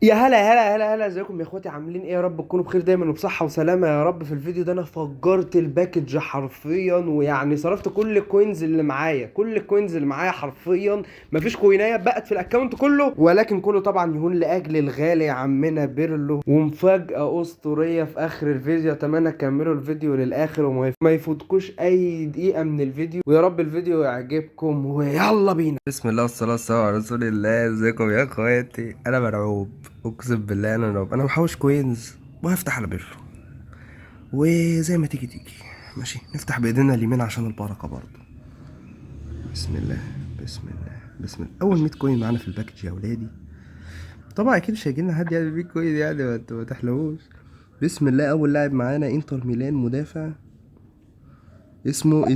يا هلا هلا هلا هلا، ازيكم يا اخواتي؟ عاملين ايه؟ يا رب تكونوا بخير دايما وبصحة وسلامة يا رب. في الفيديو ده انا فجرت الباكج حرفيا، ويعني صرفت كل الكوينز اللي معايا، كل الكوينز اللي معايا حرفيا. مفيش كوينايه بقت في الاكونت كله، ولكن كله طبعا يهون لاجل الغالي عمنا بيرلو. ومفاجأة اسطورية في اخر الفيديو، اتمنى تكملوا الفيديو للاخر وما يفوتكوش اي دقيقة من الفيديو، ويا رب الفيديو يعجبكم ويلا بينا. بسم الله والصلاة والسلام على رسول الله. ازيكم يا اخواتي؟ انا مرعوب، اقسم بالله انا مرعوب. انا محوش كوينز وهفتح على بيرو، وزي ما تيجي تيجي. ماشي، نفتح بايدينا اليمين عشان البركة برضه. بسم الله، بسم الله، بسم الله. اول 100 كوين معانا في الباكج يا ولادي. طبعا اكيد مش هيجيلنا حد يعني 100 كوين، يعني ما تحلوش. بسم الله. اول لاعب معانا انتر ميلان، مدافع اسمه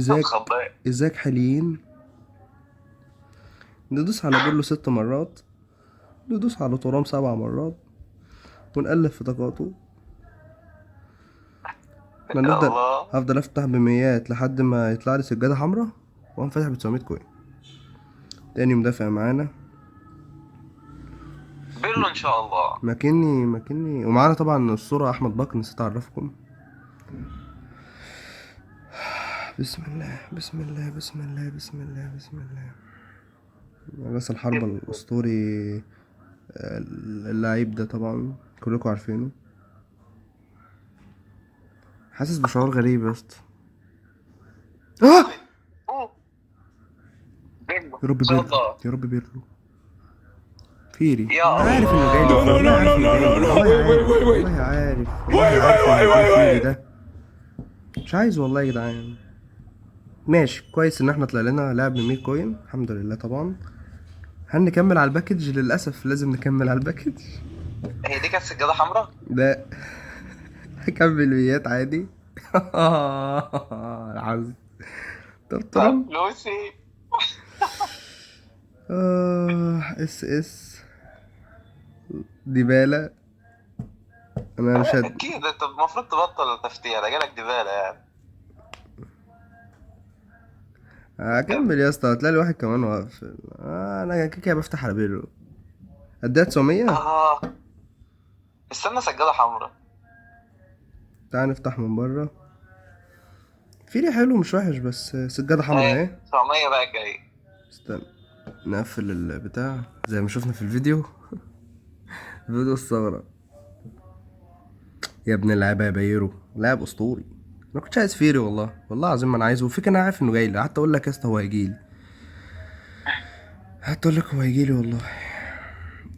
ايزاك حليين. ندوس على بيرلو 6 مرات، ندوس على ترام 7 مرات، ونقلب في طاقاته. احنا يا نفضل، الله. هفضل افتح بميات لحد ما يطلع لي سجادة حمراء، واقوم فاتح ب 900 كوين. تاني مدافع معانا بيرلو ان شاء الله. ماكني. ومعانا طبعا الصورة احمد بكر، نسيت اعرفكم. بسم الله، بسم الله، بسم الله، بسم الله، بسم الله. راس الحربة الاسطوري، اللعيب ده طبعا كلكم عارفينه. حاسس بشعور غريب يا اسطى. اه، أوه. بيرلو يا رب ان شاء بيرلو، الله. يا رب بيرلو. فيري، انا يا عارف انه جاي لي، الله. والله عارف انه جاي لي، والله عارف، والله عارف، والله عارف انه هيجيلي فيري ده. مش عايز والله يا جدعان. ماشي، كويس ان احنا طلع لنا لاعب ب 100 كوين، الحمد لله طبعا. هل نكمل على الباكج؟ للاسف لازم نكمل على الباكج. هي دي كانت سجادة حمراء. لا، هكمل ميات عادي. الحظ. طب مع ترام. فلوسي. اس اس ديبالا. انا مش اكيد انت المفروض تبطل تفتيح، ده جالك دبالة يعني. هكمل كمل. يا اسطى، هتلاقي الواحد كمان واقف. انا كده كده بفتح على بيرو. اديها 900. اه، استنى سجادة حمراء. تعال نفتح من بره. فيري حلو مش وحش، بس سجادة حمراء ايه اهي. 900 بقى الجاي. استنى، نقفل البتاع زي ما شفنا في الفيديو. فيديو الثغرة. يا ابن اللعيبة يا بايرو، لاعب اسطوري. انا كنتش عايز فيري والله، والله العظيم ما انا عايزه. وفكرة انا عارف انه جاي لي، قعدت اقول لك يا اسطى هو هيجي لي، قعدت اقول لك هو هيجي لي والله.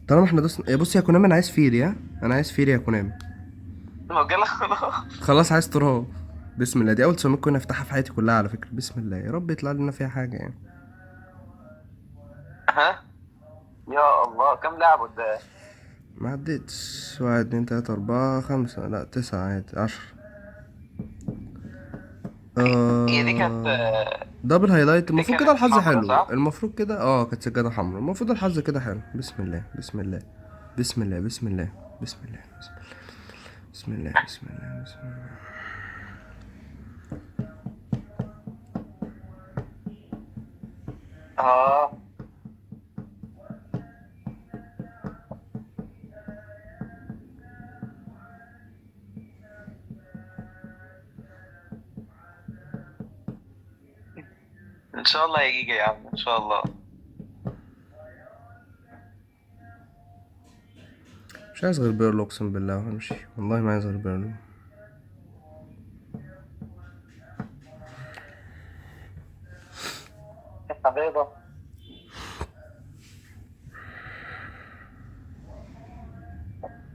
طالما احنا دوسنا بص يا كونامي، انا عايز فيري، ها، انا عايز فيري يا كونامي. هو جالك خلاص. خلاص عايز تراب. بسم الله، دي اول 900 كنا افتحها في حياتي كلها على فكرة. بسم الله، يا رب يطلع لنا فيها حاجة يعني. ها. يا الله، كم لاعب قدام؟ ما عدتش. 1 2 3 4 5، لا 9 عادي، 10. هي دي كانت دبل هايلايت. دي المفروض كده كانت الحظ حمراء حلو، صح؟ المفروض كده كانت سجادة حمراء. المفروض الحظ كده حلو. بسم الله، بسم الله، بسم الله، بسم الله، بسم الله، بسم الله، بسم الله، بسم الله. اه، ان شاء الله هيجي يا عم ان شاء الله. مش عايز غير بيرلو، اقسم بالله وهمشي، والله ما عايز غير بيرلو. حبيبة.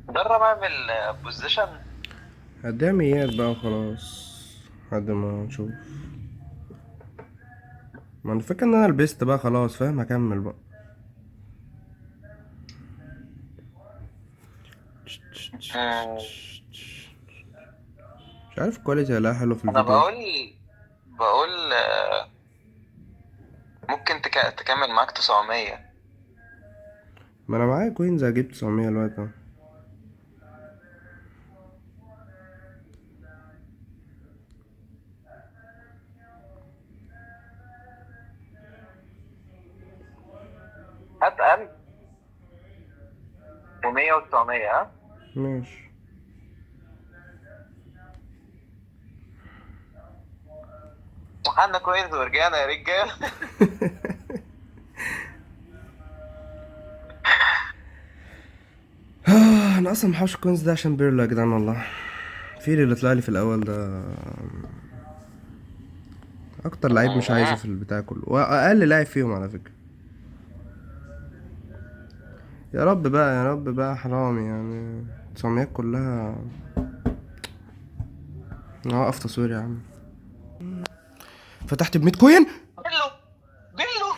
جرب اعمل بوزيشن. هديها ميات بقى وخلاص لحد ما نشوف. ما انا فاكر ان انا لبست بقى خلاص، فاهم؟ هكمل بقى. مش عارف الكواليتي هلاقيها حلو في انا الفيديو. بقول ممكن تكمل معاك 900. ما انا معايا كوينز، هجيب 900 دلوقتي اهو. هات 1000 و102 1900 ها. ماشي. وحنا كويس ورجعنا يا رجال. انا اصلا محوش الكوينز ده عشان بيرلو يا جدعان والله. فيل اللي طلع لي في الاول ده اكتر لعيب مش عايزه في البتاع كله، واقل لاعب فيهم على فكره. يا رب بقى يا رب بقى، حرام يعني 900 كلها. اوقف تصوير يا عم. فتحت ب 100 كوين. بيلو بيلو.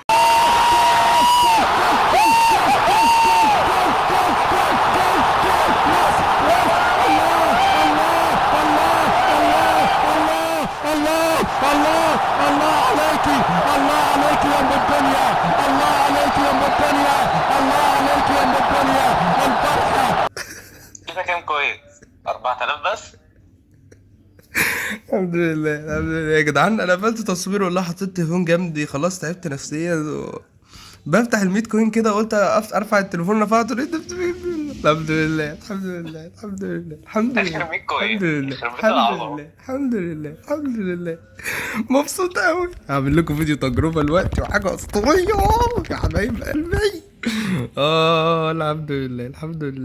الله عليك يا ام الدنيا، الله عليك يا ام الدنيا، الله عليك يا ام الدنيا. الفرحه كده كام كويس؟ 4000 بس. الحمد لله الحمد لله يا جدعان. انا قفلت تصوير والله، حطيت التليفون جنبي خلاص، تعبت نفسيا بفتح ال100 كوين كده، قلت ارفع التليفون، رفعته لقيت الحمد لله الحمد لله الحمد لله الحمد لله اخر 100 كوين. الحمد لله يخرب بيت الحمد العظمه. لله الحمد لله الحمد لله. مبسوط قوي. هعمل لكم فيديو تجربه دلوقتي وحاجه اسطوريه يا حبايب قلبي. الحمد لله الحمد لله.